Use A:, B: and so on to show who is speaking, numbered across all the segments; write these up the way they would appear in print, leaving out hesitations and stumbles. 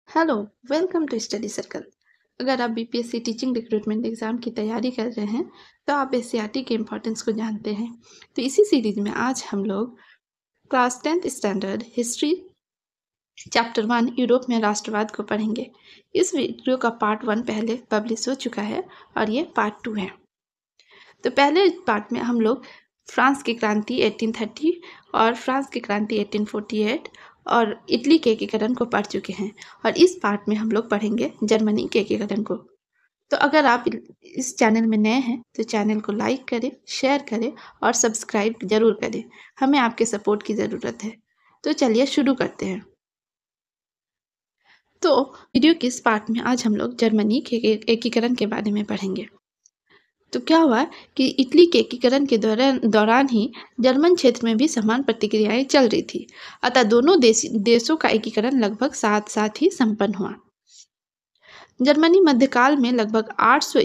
A: Hello, welcome to study circle. अगर आप BPSC teaching recruitment exam की तैयारी कर रहे हैं तो आप एससीईआरटी के इम्पोर्टेंस को जानते हैं। तो इसी सीरीज में आज हम लोग class 10th standard history chapter 1 Europe में राष्ट्रवाद को पढ़ेंगे। इस वीडियो का पार्ट 1 पहले पब्लिश हो चुका है और ये पार्ट 2 है। तो पहले पार्ट में हम लोग फ्रांस की क्रांति 1830 और फ्रांस की क्रांति 1848 और इटली के एकीकरण को पढ़ चुके हैं और इस पार्ट में हम लोग पढ़ेंगे जर्मनी के एकीकरण को। तो अगर आप इस चैनल में नए हैं तो चैनल को लाइक करें, शेयर करें और सब्सक्राइब जरूर करें। हमें आपके सपोर्ट की ज़रूरत है। तो चलिए शुरू करते हैं। तो वीडियो के इस पार्ट में आज हम लोग जर्मनी के एकीकरण के बारे में पढ़ेंगे। तो क्या हुआ कि इटली के एकीकरण के दौरान ही जर्मन क्षेत्र में भी समान प्रतिक्रियाएं चल रही थी। अतः दोनों देशों का एकीकरण लगभग साथ साथ ही संपन्न हुआ। जर्मनी मध्यकाल में लगभग 800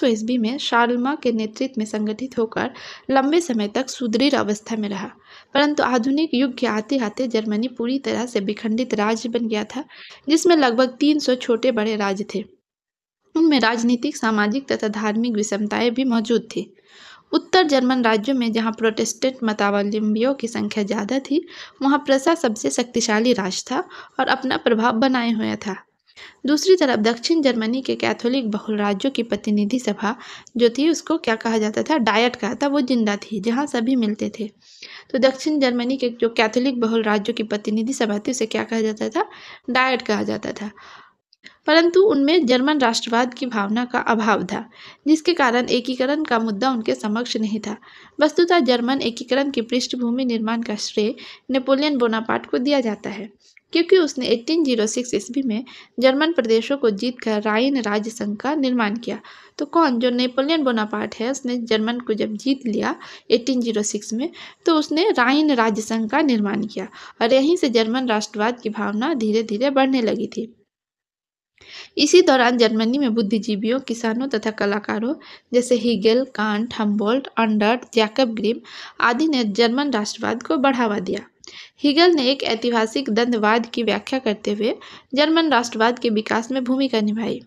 A: ईस्वी में शार्लमा के नेतृत्व में संगठित होकर लंबे समय तक सुदृढ़ अवस्था में रहा। परंतु आधुनिक युग के आते आते जर्मनी पूरी तरह से विखंडित राज्य बन गया था, जिसमें लगभग 300 छोटे बड़े राज्य थे। उनमें राजनीतिक, सामाजिक तथा धार्मिक विषमताएं भी मौजूद थी। उत्तर जर्मन राज्यों में जहां प्रोटेस्टेंट मतावलंबियों की संख्या ज़्यादा थी, वहां प्रसा सबसे शक्तिशाली राज्य था और अपना प्रभाव बनाए हुए था। दूसरी तरफ दक्षिण जर्मनी के कैथोलिक बहुल राज्यों की प्रतिनिधि सभा जो थी, उसको क्या कहा जाता था, डायट कहा था, वो जिंदा थी, जहां सभी मिलते थे। तो दक्षिण जर्मनी के जो कैथोलिक बहुल राज्यों की प्रतिनिधि सभा थी, उसे क्या कहा जाता था, डायट कहा जाता था। परंतु उनमें जर्मन राष्ट्रवाद की भावना का अभाव था, जिसके कारण एकीकरण का मुद्दा उनके समक्ष नहीं था। वस्तुतः जर्मन एकीकरण की पृष्ठभूमि निर्माण का श्रेय नेपोलियन बोनापार्ट को दिया जाता है, क्योंकि उसने 1806 ईस्वी में जर्मन प्रदेशों को जीतकर राइन राज्य संघ का निर्माण किया। तो कौन, जो नेपोलियन बोनापार्ट है, उसने जर्मन को जब जीत लिया 1806 में, तो उसने राइन राज्य संघ का निर्माण किया और यहीं से जर्मन राष्ट्रवाद की भावना धीरे धीरे बढ़ने लगी थी। इसी दौरान जर्मनी में बुद्धिजीवियों, किसानों तथा कलाकारों जैसे हीगेल, कांट, हम्बोल्ट, अंडर्ट, जैकब ग्रिम आदि ने जर्मन राष्ट्रवाद को बढ़ावा दिया। हीगेल ने एक ऐतिहासिक द्वंद्ववाद की व्याख्या करते हुए जर्मन राष्ट्रवाद के विकास में भूमिका निभाई।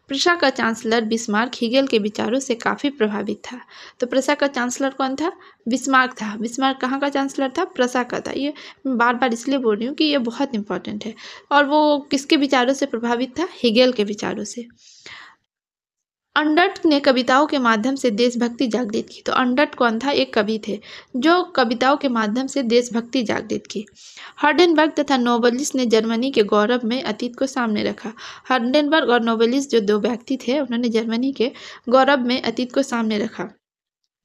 A: प्रशा का चांसलर बिस्मार्क हीगेल के विचारों से काफ़ी प्रभावित था। तो प्रशा का चांसलर कौन था? बिस्मार्क था। बिस्मार्क कहाँ का चांसलर था? प्रशा का था। ये मैं बार बार इसलिए बोल रही हूँ कि ये बहुत इंपॉर्टेंट है। और वो किसके विचारों से प्रभावित था? हीगेल के विचारों से। अंडर्ट ने कविताओं के माध्यम से देशभक्ति जागृत की। तो अंडर्ट कौन था? एक कवि थे जो कविताओं के माध्यम से देशभक्ति जागृत की। हर्डेनबर्ग तथा नोबलिस ने जर्मनी के गौरव में अतीत को सामने रखा। हर्डेनबर्ग और नोबलिस जो दो व्यक्ति थे, उन्होंने जर्मनी के गौरव में अतीत को सामने रखा।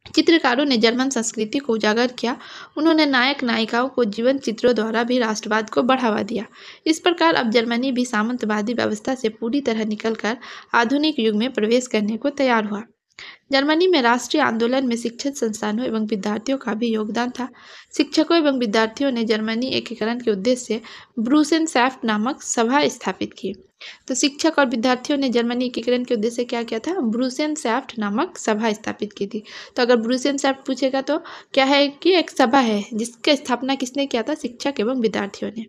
A: चित्रकारों ने जर्मन संस्कृति को उजागर किया। उन्होंने नायक नायिकाओं को जीवन चित्रों द्वारा भी राष्ट्रवाद को बढ़ावा दिया। इस प्रकार अब जर्मनी भी सामंतवादी व्यवस्था से पूरी तरह निकलकर आधुनिक युग में प्रवेश करने को तैयार हुआ। जर्मनी में राष्ट्रीय आंदोलन में शिक्षित संस्थानों एवं विद्यार्थियों का भी योगदान था। शिक्षकों एवं विद्यार्थियों ने जर्मनी एकीकरण के उद्देश्य से ब्रूसेनसैफ्ट नामक सभा स्थापित की। तो शिक्षक और विद्यार्थियों ने जर्मनी एकीकरण के उद्देश्य से क्या किया था? ब्रूसेनसैफ्ट नामक सभा स्थापित की थी। तो अगर ब्रूसेनसैफ्ट पूछेगा तो क्या है कि एक सभा है जिसकी स्थापना किसने किया था? शिक्षक एवं विद्यार्थियों ने।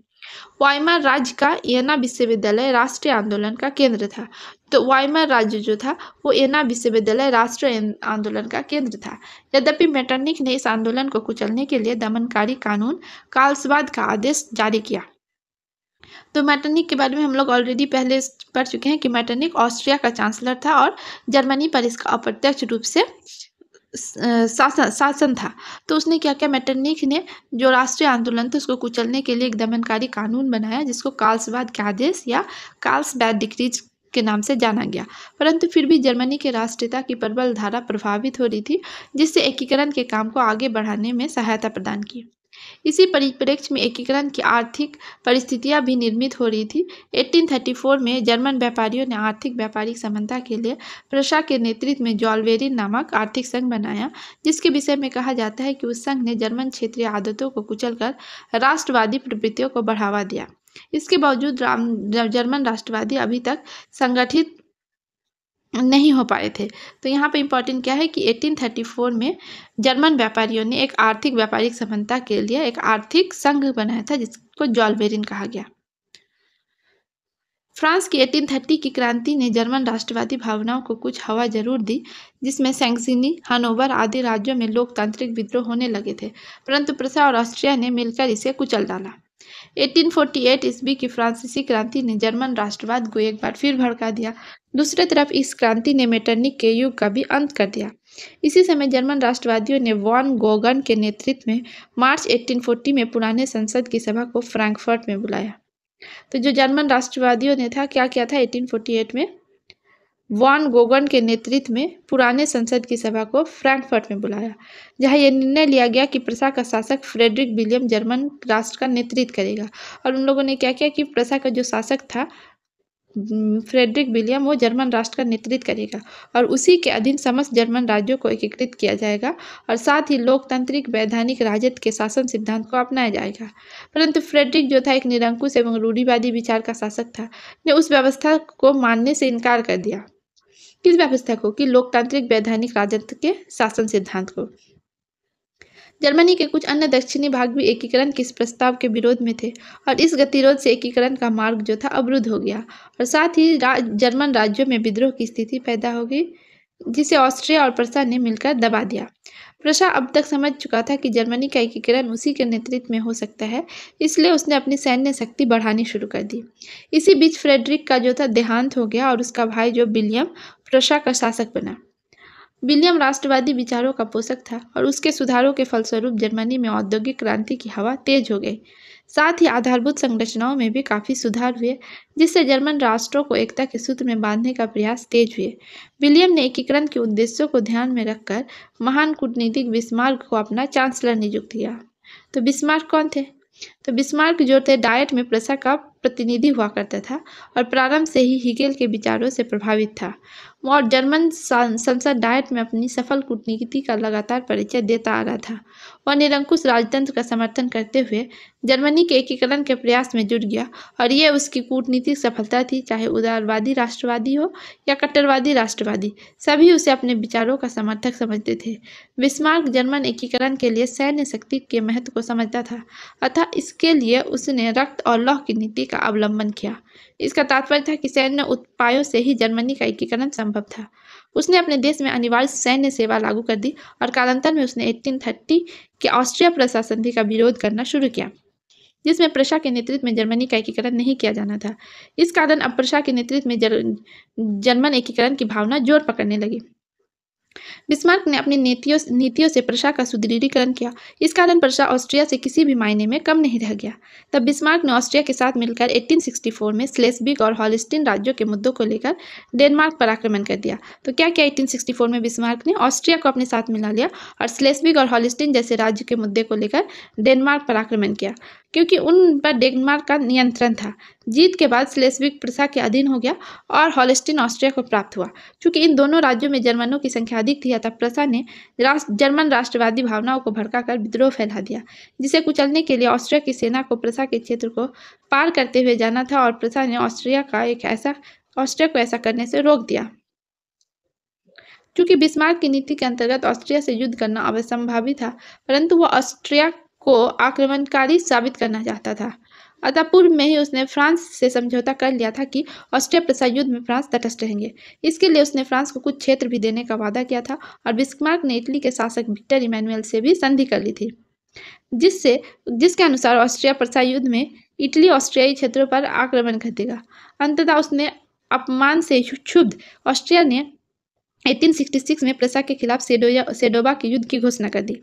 A: वाइमार राज्य का येना विश्वविद्यालय राष्ट्रीय आंदोलन का केंद्र था। तो वाइमार राज्य जो था वो येना विश्वविद्यालय राष्ट्रीय आंदोलन का केंद्र था। यद्यपि मेटरनिक ने इस आंदोलन को कुचलने के लिए दमनकारी कानून कार्लसवाद का आदेश जारी किया। तो मेटरनिक के बारे में हम लोग ऑलरेडी पहले पढ़ चुके हैं कि मेटरनिक ऑस्ट्रिया का चांसलर था और जर्मनी पर इसका अप्रत्यक्ष रूप से शासन था। तो उसने क्या किया? मेटरनिक ने जो राष्ट्रीय आंदोलन था उसको कुचलने के लिए एक दमनकारी कानून बनाया, जिसको कार्लसवाद के आदेश या कार्लसबैड डिक्रीज के नाम से जाना गया। परंतु फिर भी जर्मनी के राष्ट्रीयता की प्रबल धारा प्रभावित हो रही थी, जिससे एकीकरण के काम को आगे बढ़ाने में सहायता प्रदान की। इसी परिप्रेक्ष्य में एकीकरण की आर्थिक परिस्थितियां भी निर्मित हो रही थी। 1834 में जर्मन व्यापारियों ने आर्थिक व्यापारिक समानता के लिए प्रशा के नेतृत्व में जॉलवेरिन नामक आर्थिक संघ बनाया, जिसके विषय में कहा जाता है कि उस संघ ने जर्मन क्षेत्रीय आदतों को कुचलकर राष्ट्रवादी प्रवृत्तियों को बढ़ावा दिया। इसके बावजूद जर्मन राष्ट्रवादी अभी तक संगठित नहीं हो पाए थे। तो यहाँ पे इम्पोर्टेंट क्या है कि 1834 में जर्मन व्यापारियों ने एक आर्थिक व्यापारिक समानता के लिए एक आर्थिक संघ बनाया था, जिसको जॉलबेरिन कहा गया। फ्रांस की 1830 की क्रांति ने जर्मन राष्ट्रवादी भावनाओं को कुछ हवा जरूर दी, जिसमें सैक्सनी, हनोवर आदि राज्यों में लोकतांत्रिक विद्रोह होने लगे थे, परंतु प्रुसा और ऑस्ट्रिया ने मिलकर इसे कुचल डाला। 1848 ईस्वी की फ्रांसीसी क्रांति ने जर्मन राष्ट्रवाद को एक बार फिर भड़का दिया। दूसरी तरफ इस क्रांति ने मेटरनिख के युग का भी अंत कर दिया। इसी समय जर्मन राष्ट्रवादियों ने वॉन गोगन के नेतृत्व में मार्च 1840 में पुराने संसद की सभा को फ्रैंकफर्ट में बुलाया। तो जो जर्मन राष्ट्रवादियों ने था क्या किया था 1848 में, वॉन गोगन के नेतृत्व में पुराने संसद की सभा को फ्रैंकफर्ट में बुलाया, जहां यह निर्णय लिया गया कि प्रसा का शासक फ्रेडरिक विलियम जर्मन राष्ट्र का नेतृत्व करेगा। और उन लोगों ने क्या किया कि प्रसा का जो शासक था फ्रेडरिक विलियम, वो जर्मन राष्ट्र का नेतृत्व करेगा और उसी के अधीन समस्त जर्मन राज्यों को एकीकृत किया जाएगा और साथ ही लोकतांत्रिक वैधानिक राजत्व के शासन सिद्धांत को अपनाया जाएगा। परंतु फ्रेडरिक जो था एक निरंकुश एवं रूढ़िवादी विचार का शासक था, ने उस व्यवस्था को मानने से इनकार कर दिया। किस व्यवस्था को? कि लोकतांत्रिक वैधानिक राजत्व के शासन सिद्धांत को। जर्मनी के कुछ अन्य दक्षिणी भाग भी एकीकरण के इस प्रस्ताव के विरोध में थे और इस गतिरोध से एकीकरण का मार्ग जो था अवरुद्ध हो गया और साथ ही जर्मन राज्यों में विद्रोह की स्थिति पैदा हो गई, जिसे ऑस्ट्रिया और प्रसा ने मिलकर दबा दिया। प्रसा अब तक समझ चुका था कि जर्मनी का एकीकरण उसी के नेतृत्व में हो सकता है, इसलिए उसने अपनी सैन्य शक्ति बढ़ानी शुरू कर दी। इसी बीच फ्रेडरिक का जो था देहांत हो गया और उसका भाई जो विलियम प्रसा का शासक बना। विलियम राष्ट्रवादी विचारों का पोषक था और उसके सुधारों के फलस्वरूप जर्मनी में औद्योगिक क्रांति की हवा तेज हो गई। साथ ही आधारभूत संरचनाओं में भी काफ़ी सुधार हुए, जिससे जर्मन राष्ट्रों को एकता के सूत्र में बांधने का प्रयास तेज हुए। विलियम ने एकीकरण के उद्देश्यों को ध्यान में रखकर महान कूटनीतिक बिस्मार्क को अपना चांसलर नियुक्त किया। तो बिस्मार्क कौन थे? तो बिस्मार्क जो थे डायट में प्रसा का प्रतिनिधि हुआ करता था और प्रारंभ से ही हिगेल के विचारों से प्रभावित था और जर्मन संसद डायट में अपनी सफल कूटनीति का लगातार परिचय देता आ रहा था। वह निरंकुश राजतंत्र का समर्थन करते हुए जर्मनी के एकीकरण के प्रयास में जुट गया और ये उसकी कूटनीतिक सफलता थी। चाहे उदारवादी राष्ट्रवादी हो या कट्टरवादी राष्ट्रवादी, सभी उसे अपने विचारों का समर्थक समझते थे। बिस्मार्क जर्मन एकीकरण के लिए सैन्य शक्ति के महत्व को समझता था, अतः इसके लिए उसने रक्त और लौह की नीति का अवलंबन किया। इसका तात्पर्य था कि सैन्य उपायों से ही जर्मनी का एकीकरण संभव था। उसने अपने देश में अनिवार्य सैन्य सेवा लागू कर दी और कालांतर में उसने 1830 के ऑस्ट्रिया प्रसा संधि का विरोध करना शुरू किया, जिसमें प्रसा के नेतृत्व में जर्मनी का एकीकरण नहीं किया जाना था। इस कारण अब प्रसा के नेतृत्व में जर्मन एकीकरण की भावना जोर पकड़ने लगी। बिस्मार्क ने अपनी नीतियों से प्रसा का सुदृढ़ीकरण किया। इस कारण प्रसा ऑस्ट्रिया से किसी भी मायने में कम नहीं रह गया। तब बिस्मार्क ने ऑस्ट्रिया के साथ मिलकर 1864 में स्लेस्विग और हॉलस्टीन राज्यों के मुद्दों को लेकर डेनमार्क पर आक्रमण कर दिया। तो क्या किया 1864 में बिस्मार्क ने? ऑस्ट्रिया को अपने साथ मिला लिया और स्लेस्विग और हॉलस्टीन जैसे राज्य के मुद्दे को लेकर डेनमार्क पर आक्रमण किया, क्योंकि उन पर डेनमार्क का नियंत्रण था। जीत के बाद स्लेस्विग प्रसा के अधीन हो गया और हॉलस्टीन ऑस्ट्रिया को प्राप्त हुआ। चूंकि इन दोनों राज्यों में जर्मनों की संख्या अधिक थी, अतः प्रसा ने जर्मन राष्ट्रवादी भावनाओं को भड़काकर विद्रोह फैला दिया, जिसे कुचलने के लिए ऑस्ट्रिया की सेना को प्रसा के क्षेत्र को पार करते हुए जाना था और प्रसा ने ऑस्ट्रिया को ऐसा करने से रोक दिया। चूंकि बिस्मार्क की नीति के अंतर्गत ऑस्ट्रिया से युद्ध करना अवसंभावी था, परंतु वह ऑस्ट्रिया को आक्रमणकारी साबित करना चाहता था। अतः पूर्व में ही उसने फ्रांस से समझौता कर लिया था कि ऑस्ट्रिया प्रसा युद्ध में फ्रांस तटस्थ रहेंगे। इसके लिए उसने फ्रांस को कुछ क्षेत्र भी देने का वादा किया था और बिस्मार्क ने इटली के शासक विक्टर इमैनुअल से भी संधि कर ली थी, जिसके अनुसार ऑस्ट्रिया प्रसा युद्ध में इटली ऑस्ट्रियाई क्षेत्रों पर आक्रमण कर देगा। अंततः उसने अपमान से क्षुब्ध ऑस्ट्रिया ने 1866 में प्रसा के खिलाफ सेडोबा के युद्ध की घोषणा कर दी।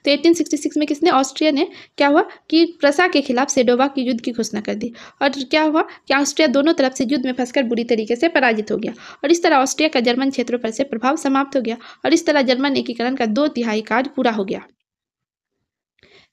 A: तो 1866 में किसने? ऑस्ट्रिया ने क्या हुआ कि प्रसा के खिलाफ सेडोबा की युद्ध की घोषणा कर दी और क्या हुआ कि ऑस्ट्रिया दोनों तरफ से युद्ध में फंसकर बुरी तरीके से पराजित हो गया और इस तरह ऑस्ट्रिया का जर्मन क्षेत्रों पर से प्रभाव समाप्त हो गया और इस तरह जर्मन एकीकरण का 2/3 कार्य पूरा हो गया।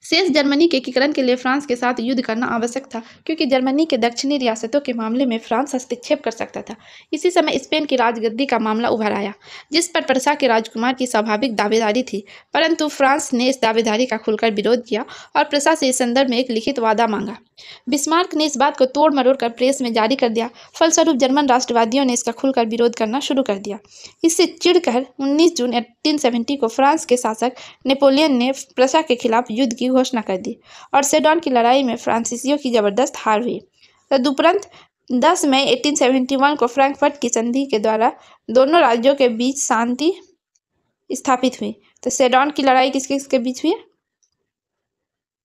A: शेष जर्मनी के एकीकरण के लिए फ्रांस के साथ युद्ध करना आवश्यक था, क्योंकि जर्मनी के दक्षिणी रियासतों के मामले में फ्रांस हस्तक्षेप कर सकता था। इसी समय स्पेन की राजगद्दी का मामला उभर आया, जिस पर प्रसा के राजकुमार की स्वाभाविक दावेदारी थी, परंतु फ्रांस ने इस दावेदारी का खुलकर विरोध किया और प्रसा से इस संदर्भ में एक लिखित वादा मांगा। बिस्मार्क ने इस बात को तोड़ मरोड़ कर प्रेस में जारी कर दिया। फलस्वरूप जर्मन राष्ट्रवादियों ने इसका खुलकर विरोध करना शुरू कर दिया। इससे चिढ़कर 19 जून 1870 को फ्रांस के शासक नेपोलियन ने प्रसा के खिलाफ युद्ध की घोषणा कर दी और सेडोन की लड़ाई में फ्रांसीसियों की जबरदस्त हार हुई। तदुपरांत 10 मई 1871 को फ्रैंकफर्ट की संधि के द्वारा दोनों राज्यों के बीच शांति स्थापित हुई। तो सेडन की लड़ाई किसके किसके बीच हुई?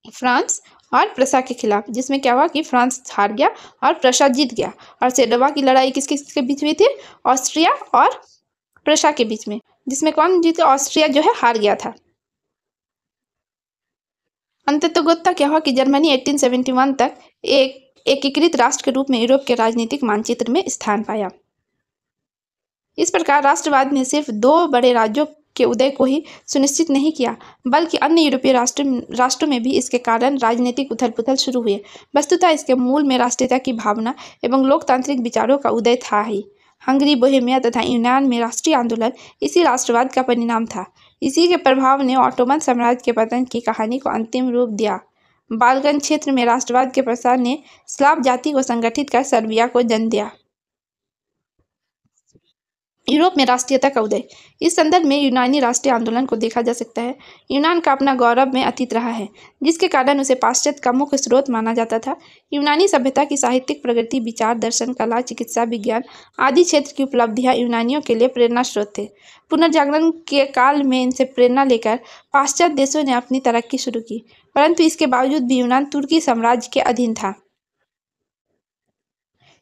A: फ्रांस और प्रशा के खिलाफ, जिसमें क्या हुआ कि फ्रांस हार गया और प्रशा जीत गया। और सेडोवा की लड़ाई किसके किसके बीच हुई थी? ऑस्ट्रिया और प्रशा के बीच में, जिसमें कौन जीत गया? ऑस्ट्रिया जो है हार गया था। अंततोगत्वा क्या हुआ कि जर्मनी 1871 तक एक एकीकृत राष्ट्र के रूप में यूरोप के राजनीतिक मानचित्र में स्थान पाया। इस प्रकार राष्ट्रवाद ने सिर्फ दो बड़े राज्यों के उदय को ही सुनिश्चित नहीं किया, बल्कि अन्य यूरोपीय राष्ट्रों में भी इसके कारण राजनीतिक उथल पुथल शुरू हुए। वस्तुतः इसके मूल में राष्ट्रीयता की भावना एवं लोकतांत्रिक विचारों का उदय था ही। हंगरी, बोहेमिया तथा यूनान में राष्ट्रीय आंदोलन इसी राष्ट्रवाद का परिणाम था। इसी के प्रभाव ने ऑटोमन साम्राज्य के पतन की कहानी को अंतिम रूप दिया। बाल्कन क्षेत्र में राष्ट्रवाद के प्रसार ने स्लाव जाति को संगठित कर सर्बिया को जन्म दिया। यूरोप में राष्ट्रीयता का उदय। इस संदर्भ में यूनानी राष्ट्रीय आंदोलन को देखा जा सकता है। यूनान का अपना गौरव में अतीत रहा है, जिसके कारण उसे पाश्चात्य का मुख्य स्रोत माना जाता था। यूनानी सभ्यता की साहित्यिक प्रगति, विचार, दर्शन, कला, चिकित्सा, विज्ञान आदि क्षेत्र की उपलब्धियां यूनानियों के लिए प्रेरणा स्रोत थे। पुनर्जागरण के काल में इनसे प्रेरणा लेकर पाश्चात्य देशों ने अपनी तरक्की शुरू की, परंतु इसके बावजूद भी यूनान तुर्की साम्राज्य के अधीन था।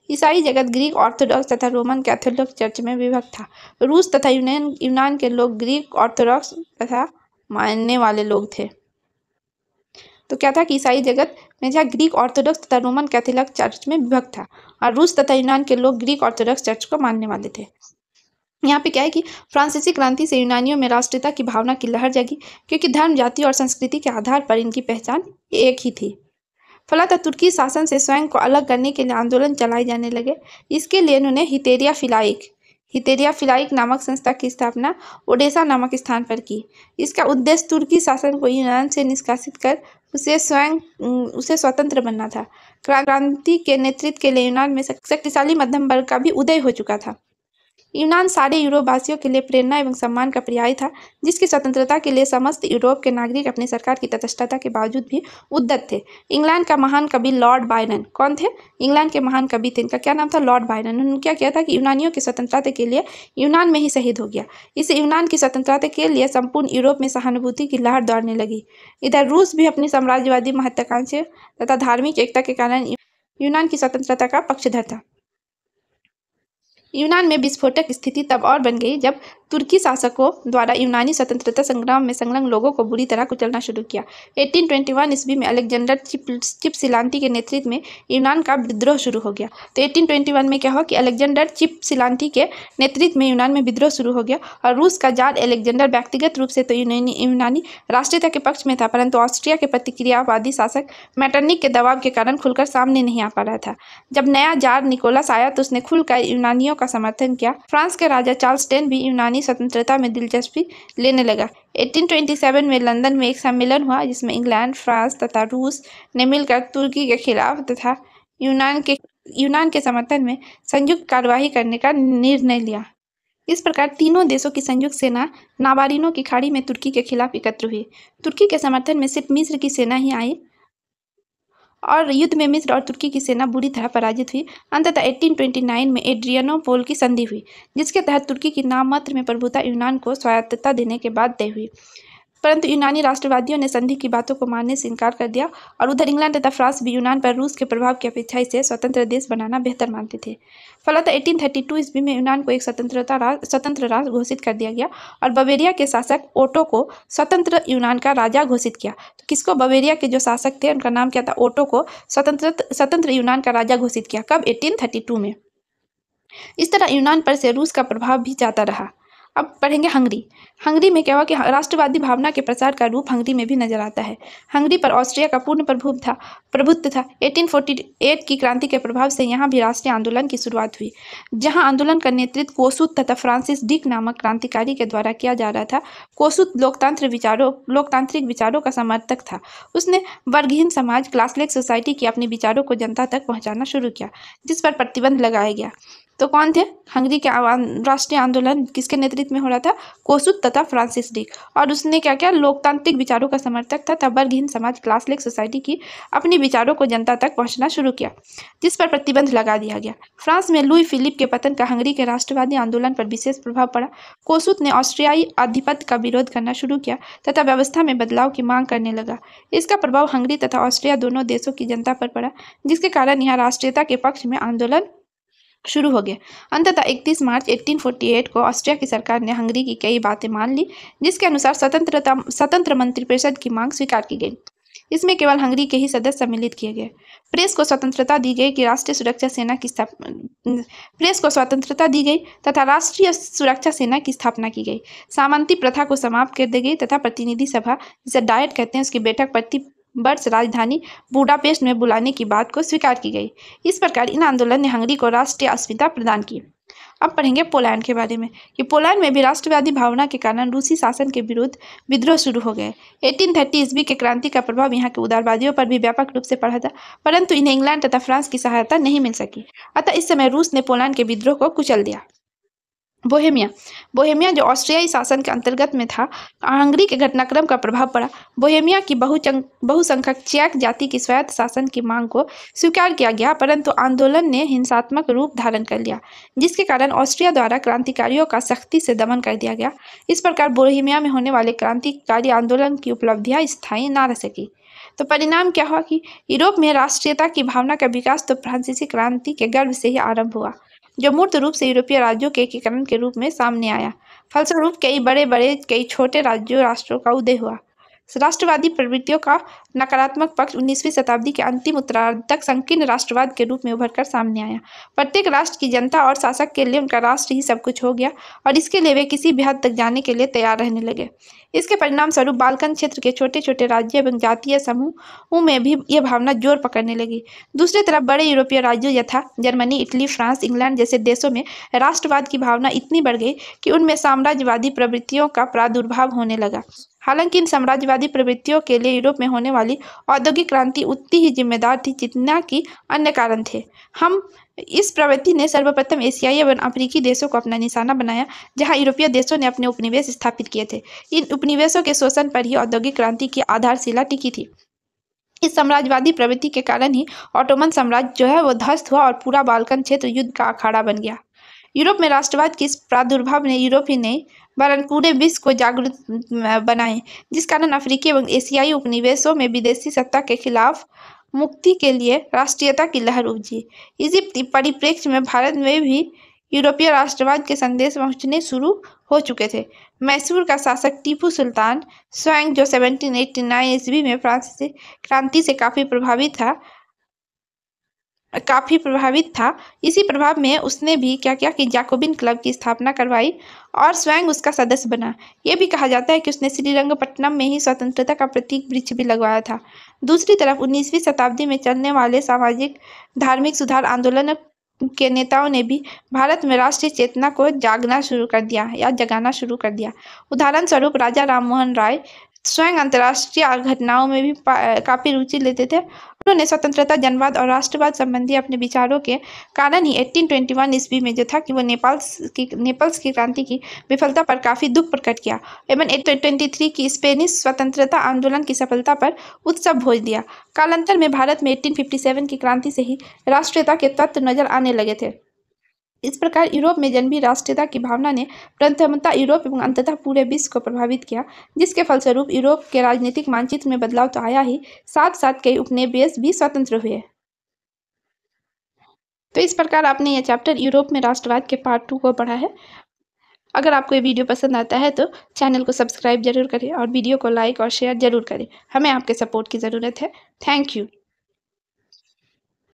A: ईसाई जगत ग्रीक ऑर्थोडॉक्स तथा रोमन कैथोलिक चर्च में विभक्त था। रूस तथा यूनान के लोग ग्रीक ऑर्थोडॉक्स तथा मानने वाले लोग थे। तो क्या था कि ईसाई जगत में जहाँ ग्रीक ऑर्थोडॉक्स तथा रोमन कैथोलिक चर्च में विभक्त था, और रूस तथा यूनान के लोग ग्रीक ऑर्थोडॉक्स चर्च को मानने वाले थे। यहाँ पे क्या है कि फ्रांसीसी क्रांति से यूनानियों में राष्ट्रीयता की भावना की लहर जगी, क्योंकि धर्म, जाति और संस्कृति के आधार पर इनकी पहचान एक ही थी। फलतः तुर्की शासन से स्वयं को अलग करने के लिए आंदोलन चलाए जाने लगे। इसके लिए उन्होंने हितेरिया फिलाइक नामक संस्था की स्थापना ओडेसा नामक स्थान पर की। इसका उद्देश्य तुर्की शासन को यूनान से निष्कासित कर उसे स्वतंत्र बनना था। क्रांति के नेतृत्व के लिए यूनान में शक्तिशाली मध्यम वर्ग का भी उदय हो चुका था। यूनान सारे यूरोप वासियों के लिए प्रेरणा एवं सम्मान का पर्याय था, जिसकी स्वतंत्रता के लिए समस्त यूरोप के नागरिक अपनी सरकार की तटस्थता के बावजूद भी उद्यत थे। इंग्लैंड का महान कवि लॉर्ड बायरन, कौन थे? इंग्लैंड के महान कवि थे, इनका क्या नाम था? Lord Byron. उन्होंने क्या किया था कि यूनानियों की स्वतंत्रता के लिए यूनान में ही शहीद हो गया। इससे यूनान की स्वतंत्रता के लिए संपूर्ण यूरोप में सहानुभूति की लहर दौड़ने लगी। इधर रूस भी अपनी साम्राज्यवादी महत्वाकांक्षा तथा धार्मिक एकता के कारण यूनान की स्वतंत्रता का पक्षधर था। यूनान में विस्फोटक स्थिति तब और बन गई जब तुर्की शासकों द्वारा यूनानी स्वतंत्रता संग्राम में संलग्न लोगों को बुरी तरह कुचलना शुरू किया। 1821 ईस्वी में अलेक्जेंडर चिपसिलांटी के नेतृत्व में यूनान का विद्रोह शुरू हो गया। तो 1821 में क्या हुआ कि अलेक्जेंडर चिपसिलांटी के नेतृत्व में यूनान में विद्रोह शुरू हो गया, और रूस का जार एलेक्जेंडर व्यक्तिगत रूप से तो यूनानी राष्ट्रीयता के पक्ष में था, परंतु ऑस्ट्रिया के प्रतिक्रियावादी शासक मेटरनिक के दबाव के कारण खुलकर सामने नहीं आ पा रहा था। जब नया जार निकोलस आया तो उसने खुलकर यूनानियों का समर्थन किया। फ्रांस के राजा चार्ल्स टेन भी यूनानी स्वतंत्रता में दिलचस्पी लेने लगा। 1827 में लंदन में एक सम्मेलन हुआ, जिसमें इंग्लैंड, फ्रांस तथा रूस ने मिलकर तुर्की के खिलाफ तथा यूनान के समर्थन में संयुक्त कार्यवाही करने का निर्णय लिया। इस प्रकार तीनों देशों की संयुक्त सेना नावारिनो की खाड़ी में तुर्की के खिलाफ एकत्र हुई। तुर्की के समर्थन में सिर्फ मिस्र की सेना ही आई, और युद्ध में मिस्र और तुर्की की सेना बुरी तरह पराजित हुई। अंततः 1829 में एड्रियानोपोल की संधि हुई, जिसके तहत तुर्की की नाम मात्र में प्रभुता यूनान को स्वायत्तता देने के बाद तय हुई। परंतु यूनानी राष्ट्रवादियों ने संधि की बातों को मानने से इनकार कर दिया, और उधर इंग्लैंड तथा फ्रांस भी यूनान पर रूस के प्रभाव की अपेक्षा इसे स्वतंत्र देश बनाना बेहतर मानते थे। फलतः 1832 ईस्वी में यूनान को एक स्वतंत्र राष्ट्र घोषित कर दिया गया, और बवेरिया के शासक ओटो को स्वतंत्र यूनान का राजा घोषित किया। तो किसको? बवेरिया के जो शासक थे उनका नाम क्या था? ओटो को स्वतंत्र यूनान का राजा घोषित किया। कब? 1832 में। इस तरह यूनान पर से रूस का प्रभाव भी जाता रहा। अब पढ़ेंगे हंगरी। हंगरी में क्या हुआ कि राष्ट्रवादी भावना के प्रसार का रूप हंगरी में भी नजर आता है। हंगरी पर ऑस्ट्रिया का पूर्ण प्रभुत्व था। 1848 की क्रांति के प्रभाव से यहाँ भी राष्ट्रीय आंदोलन की शुरुआत हुई, जहाँ आंदोलन का नेतृत्व कोसुत तथा फ्रांसिस डिक नामक क्रांतिकारी के द्वारा किया जा रहा था। कोसुत लोकतांत्रिक विचारों का समर्थक था। उसने वर्गहीन समाज, क्लासलेस सोसाइटी की अपने विचारों को जनता तक पहुँचाना शुरू किया, जिस पर प्रतिबंध लगाया गया। तो कौन थे? हंगरी के राष्ट्रीय आंदोलन किसके नेतृत्व में हो रहा था? कोसुत तथा फ्रांसिस ड्रिक। और उसने क्या किया? लोकतांत्रिक विचारों का समर्थक था तथा वर्गहीन समाज क्लासलेस सोसाइटी की अपने विचारों को जनता तक पहुंचना शुरू किया, जिस पर प्रतिबंध लगा दिया गया। फ्रांस में लुई फिलिप के पतन का हंगरी के राष्ट्रवादी आंदोलन पर विशेष प्रभाव पड़ा। कोसुत ने ऑस्ट्रियाई आधिपत्य का विरोध करना शुरू किया तथा व्यवस्था में बदलाव की मांग करने लगा। इसका प्रभाव हंगरी तथा ऑस्ट्रिया दोनों देशों की जनता पर पड़ा, जिसके कारण यहाँ राष्ट्रीयता के पक्ष में आंदोलन शुरू हो गया। अंततः 31 मार्च 1848 को ऑस्ट्रिया की सरकार ने हंगरी की कई बातें मान ली, जिसके अनुसार स्वतंत्र मंत्रिपरिषद की मांग स्वीकार की गई। इसमें केवल हंगरी के ही सदस्य सम्मिलित किए गए। प्रेस को स्वतंत्रता दी गई तथा राष्ट्रीय सुरक्षा सेना की स्थापना की गई। सामंती प्रथा को समाप्त कर दी गई तथा प्रतिनिधि सभा, जिसे डायट कहते हैं, उसकी बैठक प्रति वर्ष राजधानी बुडापेस्ट में बुलाने की बात को स्वीकार की गई। इस प्रकार इन आंदोलन ने हंगरी को राष्ट्रीय अस्मिता प्रदान की। अब पढ़ेंगे पोलैंड के बारे में कि पोलैंड में भी राष्ट्रवादी भावना के कारण रूसी शासन के विरुद्ध विद्रोह शुरू हो गए। 1830 ईस्वी के क्रांति का प्रभाव यहाँ के उदारवादियों पर भी व्यापक रूप से पड़ा था, परंतु इन्हें इंग्लैंड तथा फ्रांस की सहायता नहीं मिल सकी। अतः इस समय रूस ने पोलैंड के विद्रोह को कुचल दिया। बोहेमिया जो ऑस्ट्रियाई शासन के अंतर्गत में था, हंगरी के घटनाक्रम का प्रभाव पड़ा। बोहेमिया की बहुसंख्यक चेक जाति की स्वायत्त शासन की मांग को स्वीकार किया गया, परंतु आंदोलन ने हिंसात्मक रूप धारण कर लिया, जिसके कारण ऑस्ट्रिया द्वारा क्रांतिकारियों का सख्ती से दमन कर दिया गया। इस प्रकार बोहेमिया में होने वाले क्रांतिकारी आंदोलन की उपलब्धियां स्थायी न रह सकी। तो परिणाम क्या हुआ कि यूरोप में राष्ट्रीयता की भावना का विकास तो फ्रांसीसी क्रांति के गर्भ से ही आरंभ हुआ, जो मूर्त रूप से यूरोपीय राज्यों के एकीकरण के रूप में सामने आया। फलस्वरूप कई बड़े कई छोटे राष्ट्रों का उदय हुआ। राष्ट्रवादी प्रवृत्तियों का नकारात्मक पक्ष 19वीं शताब्दी के अंतिम उत्तरार्ध तक संकीर्ण राष्ट्रवाद के रूप में उभरकर सामने आया। प्रत्येक राष्ट्र की जनता और शासक के लिए उनका राष्ट्र ही सब कुछ हो गया और इसके लिए वे किसी भी हद तक जाने के लिए तैयार रहने लगे। इसके परिणाम स्वरूप बाल्कन क्षेत्र के छोटे छोटे राज्य एवं जातीय समूहों में भी यह भावना जोर पकड़ने लगी। दूसरी तरफ बड़े यूरोपीय राज्यों यथा जर्मनी, इटली, फ्रांस, इंग्लैंड जैसे देशों में राष्ट्रवाद की भावना इतनी बढ़ गई कि उनमें साम्राज्यवादी प्रवृत्तियों का प्रादुर्भाव होने लगा। हालांकि इन साम्राज्यवादी प्रवृत्तियों के लिए यूरोप में होने वाली औद्योगिक क्रांति उतनी ही जिम्मेदार थी जितना कि अन्य कारण थे। इस प्रवृत्ति ने सर्वप्रथम एशियाई एवं अफ्रीकी देशों को अपना निशाना बनाया, जहां यूरोपीय देशों ने अपने उपनिवेश स्थापित किए थे। इन उपनिवेशों के शोषण पर ही औद्योगिक क्रांति की आधारशिला टिकी थी। इस साम्राज्यवादी प्रवृत्ति के कारण ही ऑटोमन साम्राज्य जो है वो ध्वस्त हुआ और पूरा बाल्कन क्षेत्र युद्ध का अखाड़ा बन गया। यूरोप में राष्ट्रवाद के इस प्रादुर्भाव ने यूरोप ही नहीं वरन पूरे विश्व को जागरूक बनाए, जिस कारण अफ्रीकी एवं एशियाई उपनिवेशों में विदेशी सत्ता के खिलाफ मुक्ति के लिए राष्ट्रीयता की लहर उपजी। इसी परिप्रेक्ष्य में भारत में भी यूरोपीय राष्ट्रवाद के संदेश पहुंचने शुरू हो चुके थे। मैसूर का शासक टीपू सुल्तान स्वयं, जो 1789 ईस्वी में फ्रांसीसी क्रांति से काफी प्रभावित था, इसी प्रभाव में उसने भी क्या किया कि जैकोबिन क्लब की स्थापना करवाई और स्वयं उसका सदस्य बना। यह भी कहा जाता है कि उसने श्रीरंगपट्टनम में ही स्वतंत्रता का प्रतीक वृक्ष भी लगवाया था। दूसरी तरफ 19वीं शताब्दी में चलने वाले सामाजिक धार्मिक सुधार आंदोलन के नेताओं ने भी भारत में राष्ट्रीय चेतना को जगाना शुरू कर दिया। उदाहरण स्वरूप राजा राममोहन राय स्वयं अंतर्राष्ट्रीय घटनाओं में भी काफी रुचि लेते थे। उन्होंने स्वतंत्रता, जनवाद और राष्ट्रवाद संबंधी अपने विचारों के कारण ही 1821 ईस्वी में जो था कि वो नेपल्स की क्रांति की विफलता पर काफी दुख प्रकट किया एवं 1823 की स्पेनिश स्वतंत्रता आंदोलन की सफलता पर उत्सव भोज दिया। कालांतर में भारत में 1857 की क्रांति से ही राष्ट्रीयता के तत्व नजर आने लगे थे। इस प्रकार यूरोप में जन्मी राष्ट्रीयता की भावना ने प्रथमतः यूरोप एवं अंततः पूरे विश्व को प्रभावित किया, जिसके फलस्वरूप यूरोप के राजनीतिक मानचित्र में बदलाव तो आया ही, साथ साथ कई उपनिवेश भी स्वतंत्र हुए। तो इस प्रकार आपने यह चैप्टर यूरोप में राष्ट्रवाद के पार्ट 2 को पढ़ा है। अगर आपको ये वीडियो पसंद आता है तो चैनल को सब्सक्राइब जरूर करें और वीडियो को लाइक और शेयर जरूर करें। हमें आपके सपोर्ट की ज़रूरत है। Thank you.